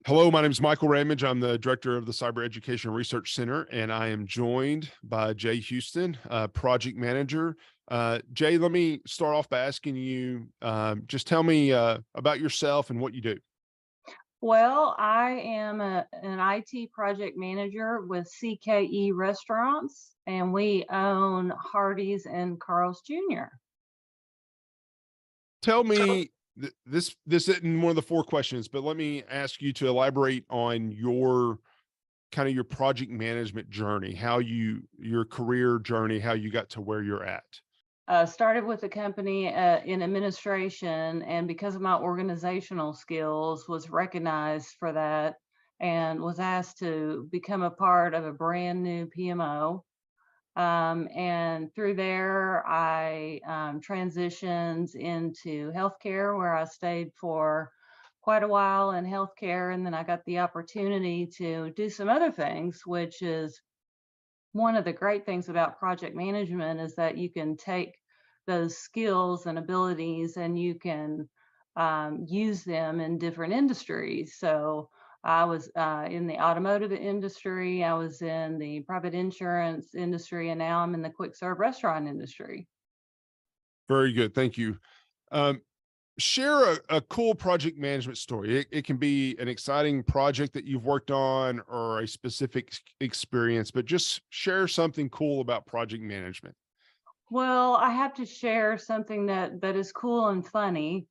Hello, my name is Michael Ramage. I'm the director of the Cyber Education Research Center, and I am joined by Jay Houston, project manager. Jay, let me start off by asking you, just tell me about yourself and what you do. Well, I am an IT project manager with CKE Restaurants, and we own Hardee's and Carl's Jr. Tell me this isn't one of the four questions, but let me ask you to elaborate on your kind of your project management journey, your career journey, how you got to where you're at. Started with the company in administration, and because of my organizational skills, was recognized for that and was asked to become a part of a brand new PMO. And through there, I transitioned into healthcare, where I stayed for quite a while in healthcare. And then I got the opportunity to do some other things, which is one of the great things about project management is that you can take those skills and abilities and you can use them in different industries. So I was in the automotive industry, I was in the private insurance industry, and now I'm in the quick serve restaurant industry. Very good. Thank you. Um, Share a cool project management story. It can be an exciting project that you've worked on or a specific experience, but just share something cool about project management. Well, I have to share something that is cool and funny.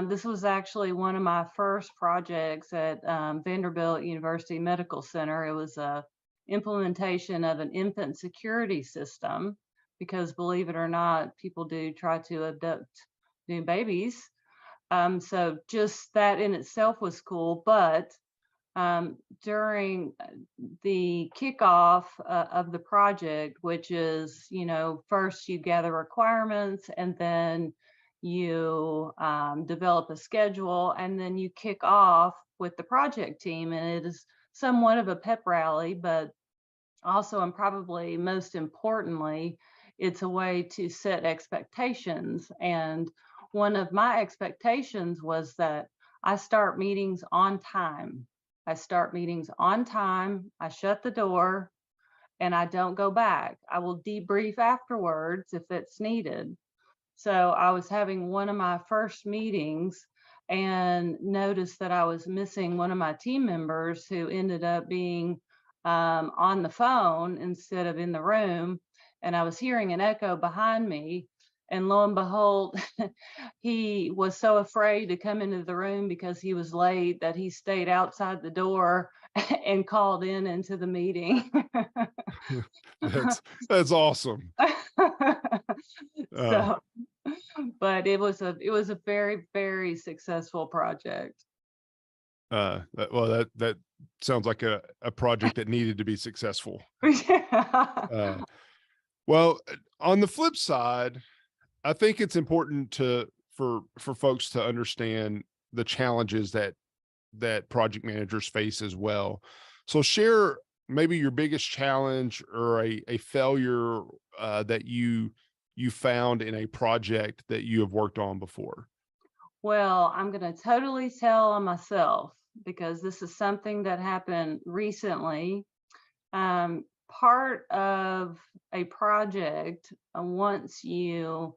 This was actually one of my first projects at Vanderbilt University Medical Center. It was a implementation of an infant security system because, believe it or not, people do try to abduct new babies. So just that in itself was cool, but during the kickoff of the project, which is, first you gather requirements and then you develop a schedule and then you kick off with the project team. And it is somewhat of a pep rally, but also, and probably most importantly, it's a way to set expectations. And one of my expectations was that I start meetings on time. I start meetings on time. I shut the door and I don't go back. I will debrief afterwards if it's needed. So I was having one of my first meetings and noticed that I was missing one of my team members who ended up being on the phone instead of in the room. And I was hearing an echo behind me. And lo and behold, he was so afraid to come into the room because he was late that he stayed outside the door and called into the meeting. That's awesome. Uh, So, but it was a very, very successful project. that sounds like a project that needed to be successful. Yeah. Uh, well, on the flip side, I think it's important for folks to understand the challenges that project managers face as well. So share maybe your biggest challenge or a failure that you found in a project that you have worked on before. Well, I'm going to totally tell on myself because this is something that happened recently. Part of a project, once you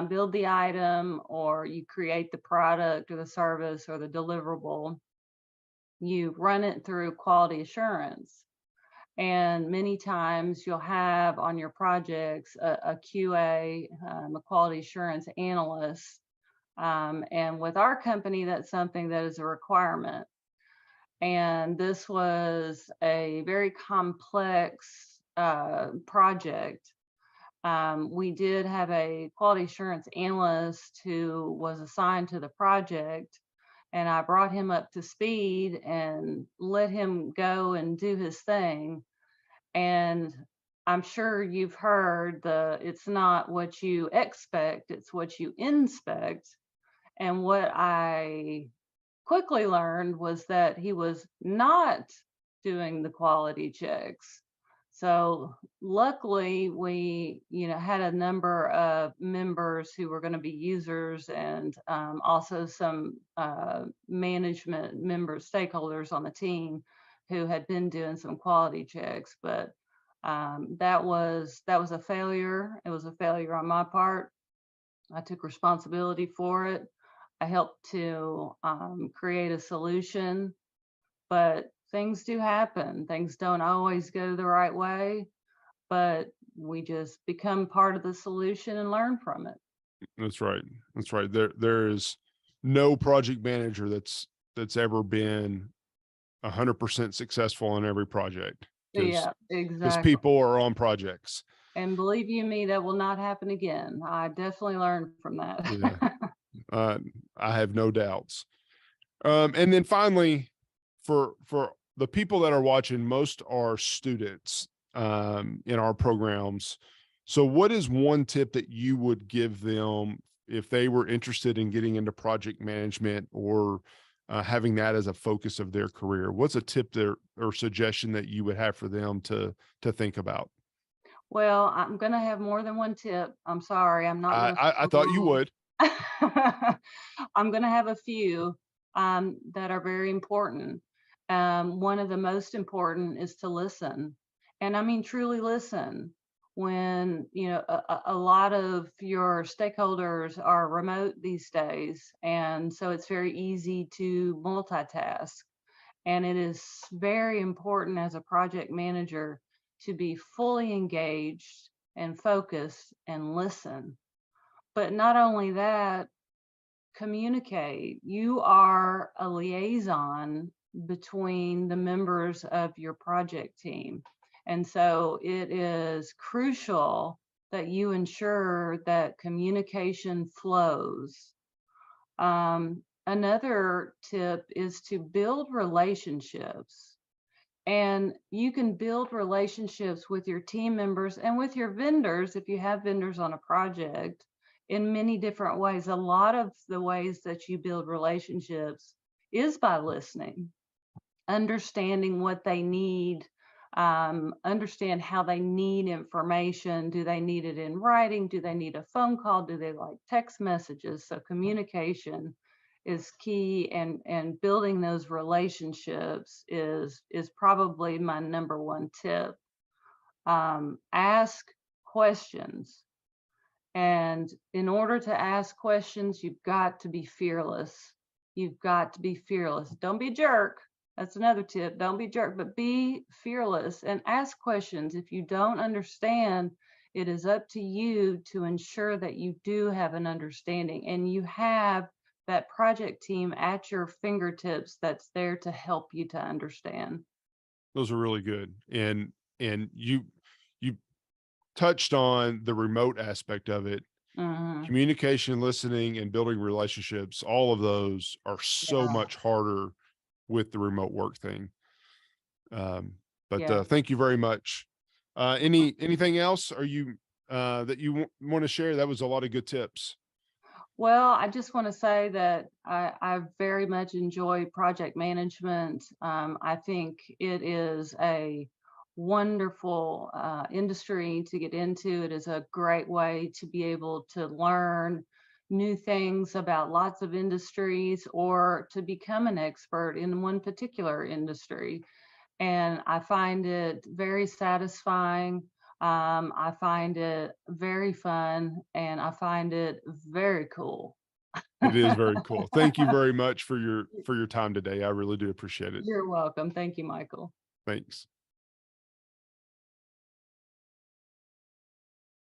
build the item or you create the product or the service or the deliverable, you run it through quality assurance. And many times you'll have on your projects a QA, a quality assurance analyst. And with our company, that's something that is a requirement. And this was a very complex project. We did have a quality assurance analyst who was assigned to the project, and I brought him up to speed and let him go and do his thing. And I'm sure you've heard it's not what you expect, it's what you inspect. And what I quickly learned was that he was not doing the quality checks. So luckily we, had a number of members who were going to be users and also some management members, stakeholders on the team who had been doing some quality checks. But that was a failure. It was a failure on my part. I took responsibility for it. I helped to create a solution, but things do happen. Things don't always go the right way, but we just become part of the solution and learn from it. That's right. That's right. There is no project manager that's ever been 100% successful on every project, because Yeah, because exactly. people are on projects. And believe you me, that will not happen again. I definitely learned from that. Yeah, uh, I have no doubts. And then finally, for the people that are watching, most are students in our programs. So, what is one tip that you would give them if they were interested in getting into project management, or having that as a focus of their career? What's a tip there or suggestion that you would have for them to think about? Well, I'm gonna have more than one tip. I'm sorry, I'm not gonna I follow thought you rules. would. I'm gonna have a few that are very important. One of the most important is to listen, and I mean truly listen. When a lot of your stakeholders are remote these days, and so it's very easy to multitask. And it is very important as a project manager to be fully engaged and focused and listen. But not only that, communicate. You are a liaison between the members of your project team. And so it is crucial that you ensure that communication flows. Another tip is to build relationships. And you can build relationships with your team members and with your vendors if you have vendors on a project in many different ways. A lot of the ways that you build relationships is by listening, understanding what they need, understand how they need information. Do they need it in writing? Do they need a phone call? Do they like text messages? So communication is key, and building those relationships is probably my number one tip. Ask questions. And in order to ask questions, you've got to be fearless. You've got to be fearless. Don't be a jerk. That's another tip. Don't be a jerk, but be fearless and ask questions. If you don't understand, it is up to you to ensure that you do have an understanding and you have that project team at your fingertips that's there to help you to understand. Those are really good. And you touched on the remote aspect of it. Mhm. Communication, listening, and building relationships, all of those are so Yeah, much harder with the remote work thing. But yeah. thank you very much. Anything else? Are you that you want to share? That was a lot of good tips. Well, I just want to say that I very much enjoy project management. I think it is a wonderful industry to get into. It is a great way to be able to learn new things about lots of industries or to become an expert in one particular industry. And I find it very satisfying. I find it very fun, and I find it very cool. It is very cool. Thank you very much for your time today. I really do appreciate it. You're welcome. Thank you, Michael. Thanks.